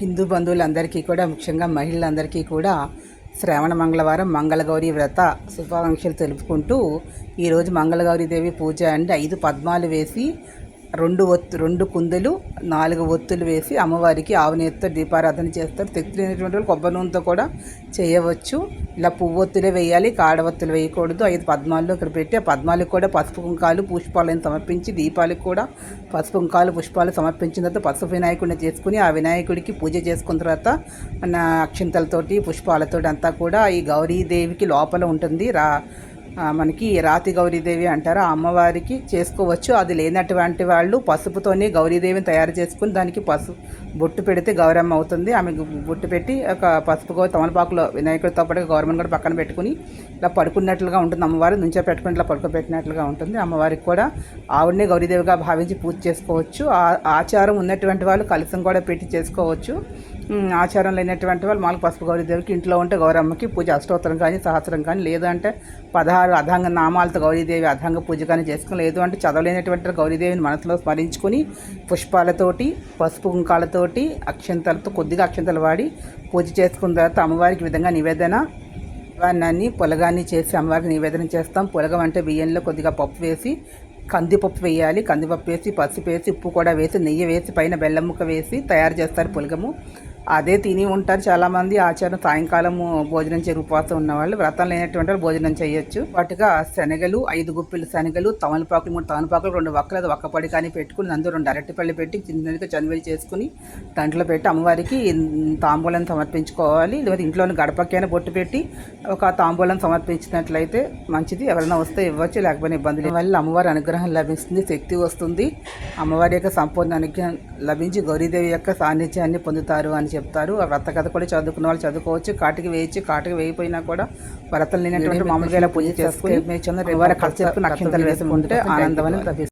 హిందూ బంధువులందరికీ కూడా, ముఖ్యంగా మహిళలందరికీ కూడా శ్రావణ మంగళవారం మంగళగౌరి వ్రత శుభాకాంక్షలు తెలుపుకుంటూ ఈరోజు మంగళగౌరీదేవి పూజ అండి. 5 పద్మాలు వేసి 2 కుందులు 4 ఒత్తులు వేసి అమ్మవారికి ఆవునేతితో దీపారాధన చేస్తారు. శక్తి లేనటువంటి వాళ్ళు కొబ్బరి నూనెతో కూడా చేయవచ్చు. ఇలా పువ్వొత్తులే వేయాలి, కాడవత్తులు వేయకూడదు. 5 పద్మాల్లో ఇక్కడ పెట్టి ఆ పద్మాలకు కూడా పసుపు కుంకాలు పుష్పాలను సమర్పించి, దీపాలకు కూడా పసుపు కుంకాలు పుష్పాలు సమర్పించిన తర్వాత పసుపు వినాయకుడిని చేసుకుని ఆ వినాయకుడికి పూజ చేసుకున్న తర్వాత మన అక్షింతలతోటి పుష్పాలతోటి అంతా కూడా ఈ గౌరీదేవికి లోపల ఉంటుంది. మనకి రాతి గౌరీదేవి అంటారు. ఆ అమ్మవారికి చేసుకోవచ్చు. అది లేనటువంటి వాళ్ళు పసుపుతోనే గౌరీదేవిని తయారు చేసుకుని దానికి బొట్టు పెడితే గౌరమ్మ అవుతుంది. ఆమెకు బొట్టు పెట్టి ఒక పసుపు తమలపాకులో వినాయకుడితో పాటు గౌరమ్మని కూడా పక్కన పెట్టుకుని ఇలా పడుకున్నట్లుగా ఉంటుంది. అమ్మవారు నుంచో పెట్టుకుని ఇట్లా పడుకోబెట్టినట్లుగా ఉంటుంది. అమ్మవారికి కూడా ఆవిడనే గౌరీదేవిగా భావించి పూజ చేసుకోవచ్చు. ఆచారం ఉన్నటువంటి వాళ్ళు కలసం కూడా పెట్టి చేసుకోవచ్చు. ఆచారం లేనటువంటి వాళ్ళు మాకు పసుపు గౌరీదేవికి ఇంట్లో ఉంటే గౌరమ్మకి పూజ అష్టోత్తరం కానీ సహస్రం కానీ, లేదు అంటే 16 అధాంగ నామాలతో గౌరీదేవి అధాంగ పూజ కానీ చేసుకుని, లేదు అంటే చదవలేనటువంటి గౌరీదేవిని మనసులో స్మరించుకొని పుష్పాలతోటి పసుపు కుంకాలతోటి అక్షంతలతో కొద్దిగా అక్షంతలు వాడి పూజ చేసుకున్న తర్వాత అమ్మవారికి విధంగా నివేదనాన్ని పొలగాన్ని చేసి అమ్మవారికి నివేదన చేస్తాం. పొలగం అంటే బియ్యంలో కొద్దిగా పప్పు వేసి కందిపప్పు వేయాలి. కందిపప్పు వేసి పసుపు వేసి ఉప్పు కూడా వేసి నెయ్యి వేసి పైన బెల్లం ముక్క వేసి తయారు చేస్తారు పులగము. అదే తిని ఉంటారు చాలామంది. ఆచారం సాయంకాలము భోజనం చేసి ఉపవాసం ఉన్నవాళ్ళు, వ్రతం లేనటువంటి వాళ్ళు భోజనం చేయొచ్చు. వాటిగా శనగలు 5 గుప్పిలు శనగలు, తమలపాకులు 3 తమలపాకులు 2 వక్కలు, అది ఒక్కపడి కానీ పెట్టుకుని అందులో 2 అరటిపళ్ళు పెట్టి చిన్నదిగా చనివేలు చేసుకుని దాంట్లో పెట్టి అమ్మవారికి తాంబూలం సమర్పించుకోవాలి. లేదా ఇంట్లోని గడపకైనా బొట్టు పెట్టి ఒక తాంబూలం సమర్పించినట్లయితే మంచిది. ఎవరైనా వస్తే ఇవ్వచ్చు, లేకపోయినా ఇబ్బంది వల్ల అమ్మవారి అనుగ్రహం లభిస్తుంది, శక్తి వస్తుంది. అమ్మవారి యొక్క సంపూర్ణ అనుగ్రహం లభించి గౌరీదేవి యొక్క సాన్నిధ్యాన్ని పొందుతారు అని చెప్తారు. ఆ వ్రత కథ కూడా చదువుకున్న వాళ్ళు చదువుకోవచ్చు. కాటికి వేయచ్చు. కాటికి వేయిపోయినా కూడా వ్రతం లేనటువంటి మామూలుగా ఇలా పూజ చేసుకుని ఖర్చు అక్షంతలు వేసుకుంటే ఆనందం అనేది లభిస్తుంది.